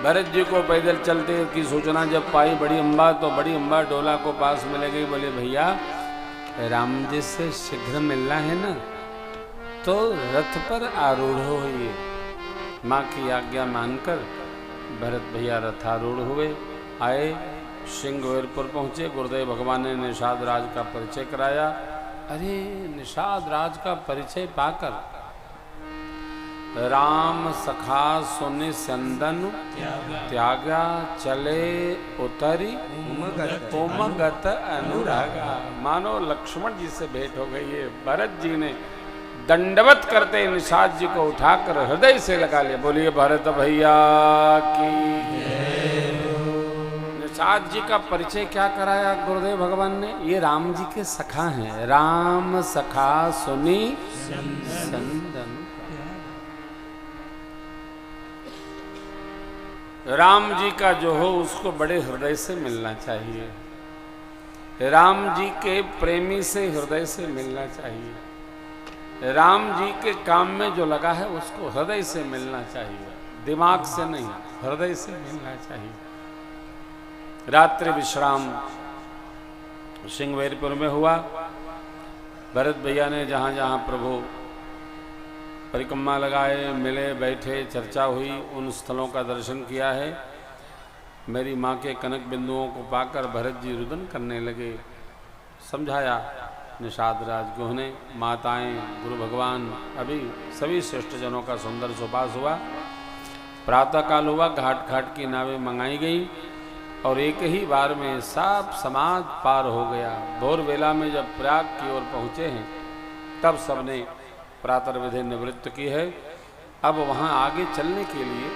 भरत जी को पैदल चलते की सूचना जब पाई बड़ी अम्बा, तो बड़ी अम्बा डोला को पास में ले गई। बोले भैया राम जी से शीघ्र मिलना है ना, तो रथ पर आरूढ़ होइए। माँ की आज्ञा मानकर भरत भैया रथारूढ़ हुए, आए, सिंहवेरपुर पहुँचे। गुरुदेव भगवान ने निषाद राज का परिचय कराया। अरे निषाद राज का परिचय पाकर राम सखा सुनि संदन त्यागा, चले उतरी उमगत अनुरागा। मानो लक्ष्मण जी से भेंट हो गई है। भरत जी ने दंडवत करते निषाद जी को उठाकर हृदय से लगा लिया। बोलिए भरत भैया की। निषाद जी का परिचय क्या कराया गुरुदेव भगवान ने? ये राम जी के सखा हैं। राम सखा सुनी संदन। राम जी का जो हो उसको बड़े हृदय से मिलना चाहिए। राम जी के प्रेमी से हृदय से मिलना चाहिए। राम जी के काम में जो लगा है उसको हृदय से मिलना चाहिए, दिमाग से नहीं, हृदय से मिलना चाहिए। रात्रि विश्राम सिंहवेरपुर में हुआ। भरत भैया ने जहाँ जहाँ प्रभु परिक्रमा लगाए, मिले, बैठे, चर्चा हुई, उन स्थलों का दर्शन किया है। मेरी माँ के कनक बिंदुओं को पाकर भरत जी रुदन करने लगे। समझाया निषाद राज गुह ने, माताएं, गुरु भगवान, अभी सभी श्रेष्ठ जनों का सुंदर सुपास हुआ। प्रातःकाल हुआ, घाट घाट की नावें मंगाई गई और एक ही बार में सब समाज पार हो गया। भोर वेला में जब प्रयाग की ओर पहुँचे हैं तब सबने प्रातः विधि निवृत्त की है। अब वहां आगे चलने के लिए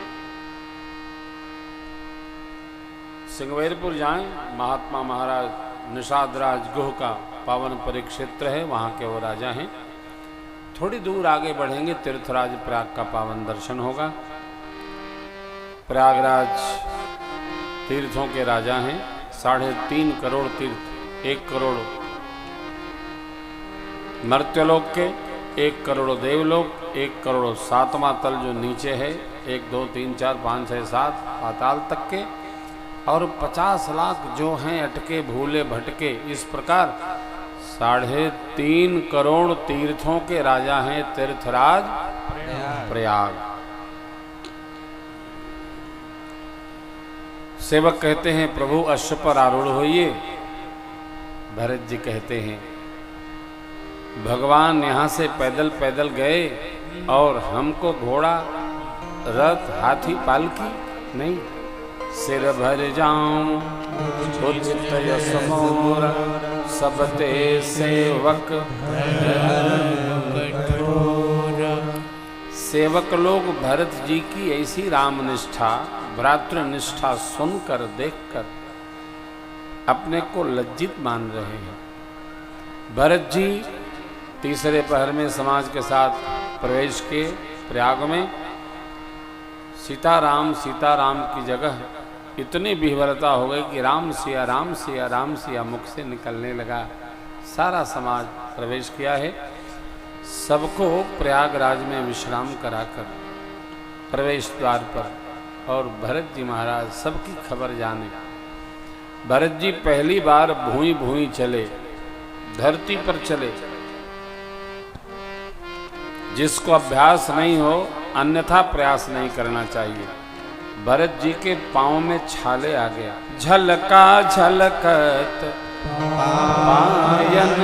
सिंहवेरपुर जाएं। महात्मा महाराज निषाद राज गुह का पावन परिक्षेत्र है, वहां के वो राजा हैं। थोड़ी दूर आगे बढ़ेंगे, तीर्थराज प्रयाग का पावन दर्शन होगा। प्रयागराज तीर्थों के राजा हैं। 3.5 करोड़ तीर्थ, 1 करोड़ मर्त्यलोक के, 1 करोड़ देवलोक, 1 करोड़ 7वां तल जो नीचे है, 1 2 3 4 5 6 7 पाताल तक के, और 50 लाख जो हैं अटके भूले भटके। इस प्रकार 3.5 करोड़ तीर्थों के राजा हैं तीर्थराज प्रयाग। सेवक कहते हैं प्रभु अश्व पर आरूढ़ होइए। भरत जी कहते हैं भगवान यहाँ से पैदल पैदल गए और हमको घोड़ा, रथ, हाथी, पालकी नहीं, सिर भर जाऊं उचित यश मोर, सब ते सेवक सेवक लोग भरत जी की ऐसी रामनिष्ठा, भ्रातृनिष्ठा सुनकर देखकर अपने को लज्जित मान रहे हैं। भरत जी तीसरे पहर में समाज के साथ प्रवेश किए प्रयाग में। सीताराम की जगह इतनी विह्वलता हो गई कि राम सिया मुख से निकलने लगा। सारा समाज प्रवेश किया है। सबको प्रयागराज में विश्राम कराकर प्रवेश द्वार पर, और भरत जी महाराज सबकी खबर जाने। भरत जी पहली बार भूई भूई चले, धरती पर चले। जिसको अभ्यास नहीं हो अन्यथा प्रयास नहीं करना चाहिए। भरत जी के पांव में छाले आ गया। झलका झलकत पायन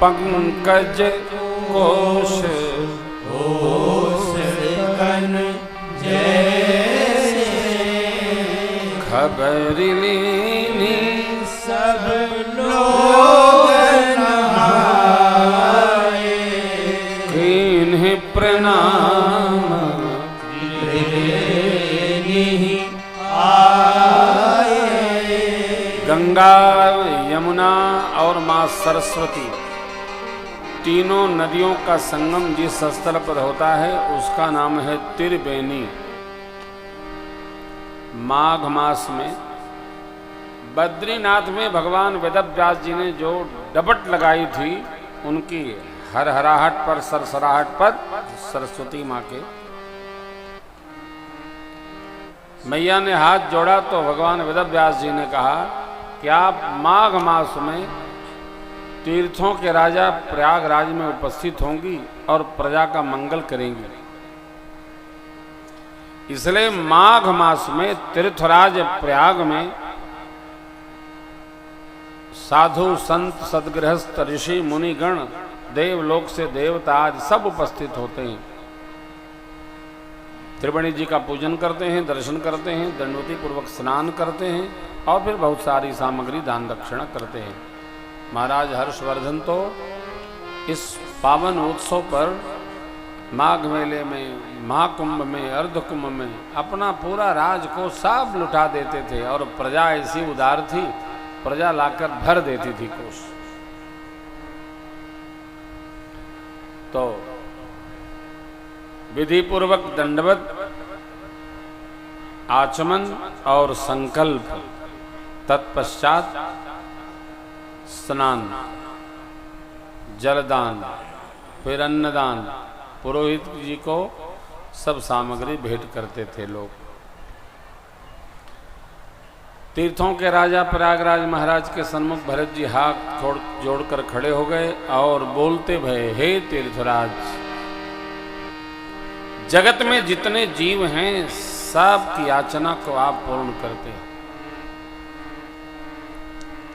पंकज कोश खबर लीनी सब लोग नहाए, किन्हीं प्रणाम आए। गंगा, यमुना और मां सरस्वती तीनों नदियों का संगम जिस स्थल पर होता है उसका नाम है त्रिवेणी। माघ मास में बद्रीनाथ में भगवान वेदव्यास जी ने जो डबट लगाई थी, उनकी हरहराहट पर सरसराहट पर सरस्वती माँ के। मैया ने हाथ जोड़ा तो भगवान वेदव्यास जी ने कहा कि आप माघ मास में तीर्थों के राजा प्रयागराज में उपस्थित होंगी और प्रजा का मंगल करेंगी। इसलिए माघ मास में तीर्थराज प्रयाग में साधु संत सदगृहस्थ ऋषि मुनिगण देवलोक से देवता आज सब उपस्थित होते हैं। त्रिवेणी जी का पूजन करते हैं, दर्शन करते हैं, दंडवती पूर्वक स्नान करते हैं और फिर बहुत सारी सामग्री दान दक्षिणा करते हैं। महाराज हर्षवर्धन तो इस पावन उत्सव पर माघ मेले में, महाकुंभ में, अर्धकुंभ में अपना पूरा राज को सब लुटा देते थे और प्रजा ऐसी उदार थी, प्रजा लाकर भर देती थी कोष। तो विधि पूर्वक दंडवत, आचमन और संकल्प, तत्पश्चात स्नान, जलदान, फिर अन्नदान, पुरोहित जी को सब सामग्री भेंट करते थे लोग। तीर्थों के राजा प्रयागराज महाराज के सन्मुख भरत जी हाथ जोड़कर खड़े हो गए और बोलते भये, हे तीर्थराज, जगत में जितने जीव हैं सब की याचना को आप पूर्ण करते हैं।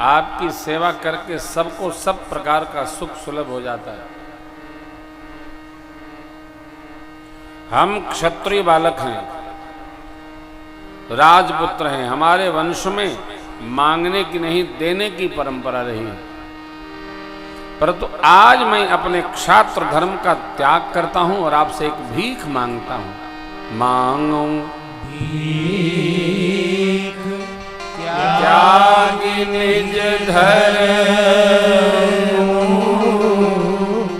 आपकी सेवा करके सबको सब प्रकार का सुख सुलभ हो जाता है। हम क्षत्रिय बालक हैं, राजपुत्र हैं, हमारे वंश में मांगने की नहीं देने की परंपरा रही है। परंतु आज मैं अपने क्षात्र धर्म का त्याग करता हूं और आपसे एक भीख मांगता हूं। मांगो भीख त्यागी निज धर्म,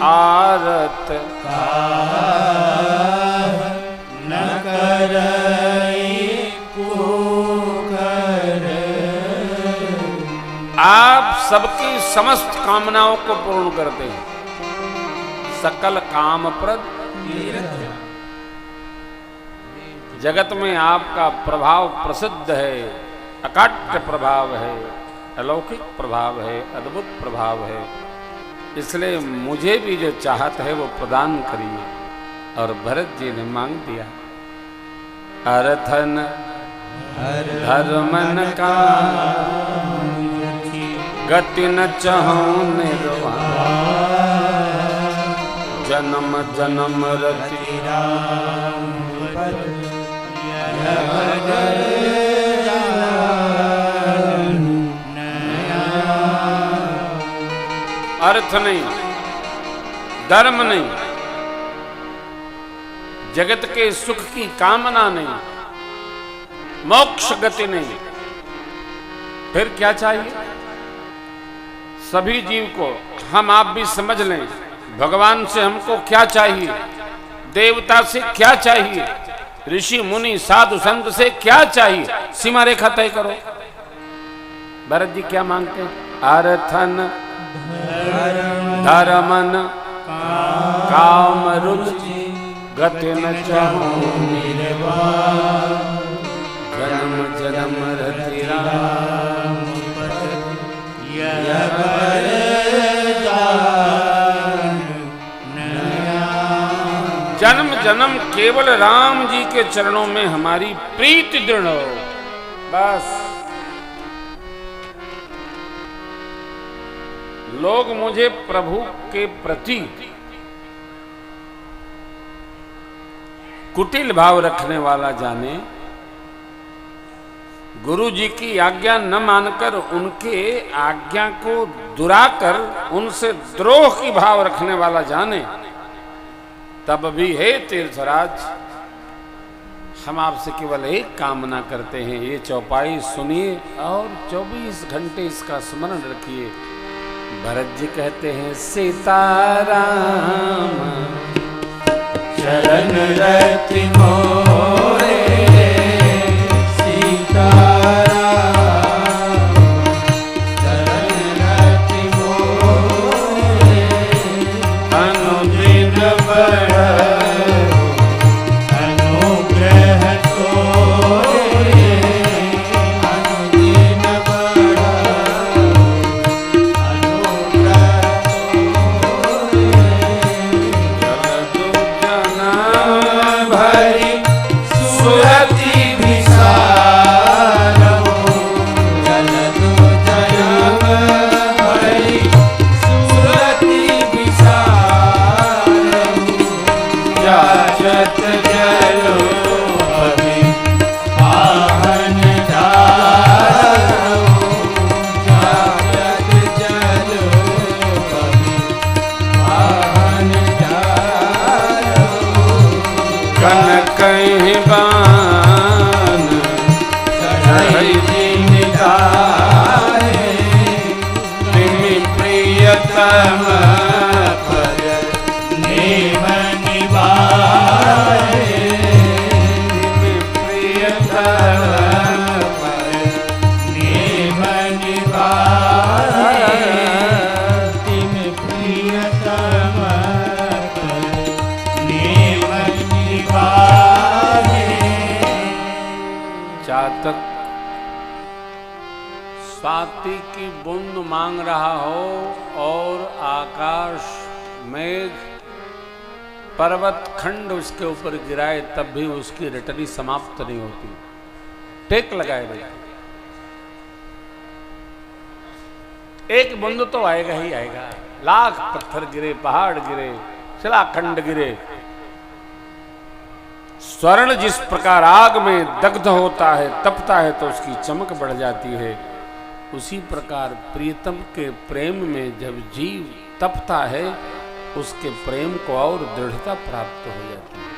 आरत न करई कुकर। आप सबकी समस्त कामनाओं को पूर्ण करते हैं, सकल कामप्रद तीर्थ। जगत में आपका प्रभाव प्रसिद्ध है, अकाट्य प्रभाव है, अलौकिक प्रभाव है, अद्भुत प्रभाव है। इसलिए मुझे भी जो चाहत है वो प्रदान करिए। और भरत जी ने मांग दिया, अर्थन धर्मन का गति न चाहूं निर्वाण, जन्म जन्म रति अर्थ नहीं, धर्म नहीं, जगत के सुख की कामना नहीं, मोक्ष गति नहीं, फिर क्या चाहिए? सभी जीव को हम आप भी समझ लें, भगवान से हमको क्या चाहिए, देवता से क्या चाहिए, ऋषि मुनि साधु संत से क्या चाहिए, सीमा रेखा तय करो। भरत जी क्या मांगते हैं? अर्थन धर्मन काम रुचि गति न चाहूं निर्वाण, जन्म जन्म रति राम जन्म जन्म केवल राम जी के चरणों में हमारी प्रीति दृढ़ हो, बस। लोग मुझे प्रभु के प्रति कुटिल भाव रखने वाला जाने, गुरु जी की आज्ञा न मानकर उनके आज्ञा को दुराकर उनसे द्रोह की भाव रखने वाला जाने, तब भी हे तीर्थराज, हम आपसे केवल एक कामना करते हैं। ये चौपाई सुनिए और 24 घंटे इसका स्मरण रखिए। भरत जी कहते हैं, सीताराम चरण रति मोरे, सीताराम चरण रति मोरे, जाचत जलो अभी पावन धारो जाचत जलो अभी पावन धारो कनकहि बान चढ़ई दिन गाए तिमि प्रियतम पर नेम निभाए तिमि प्रियतम पर नेम निभाए तिमि प्रियतम पर नेम निभाए। चातक स्वाति की बूंद मांग रहा हो और आकाश मेघ पर्वत खंड उसके ऊपर गिराए तब भी उसकी रटनी समाप्त नहीं होती, टेक लगाए रहती। एक बूंद तो आएगा ही आएगा, लाख पत्थर गिरे, पहाड़ गिरे, शिलाखंड गिरे, स्वर्ण जिस प्रकार आग में दग्ध होता है, तपता है तो उसकी चमक बढ़ जाती है, उसी प्रकार प्रियतम के प्रेम में जब जीव तपता है उसके प्रेम को और दृढ़ता प्राप्त हो जाती है।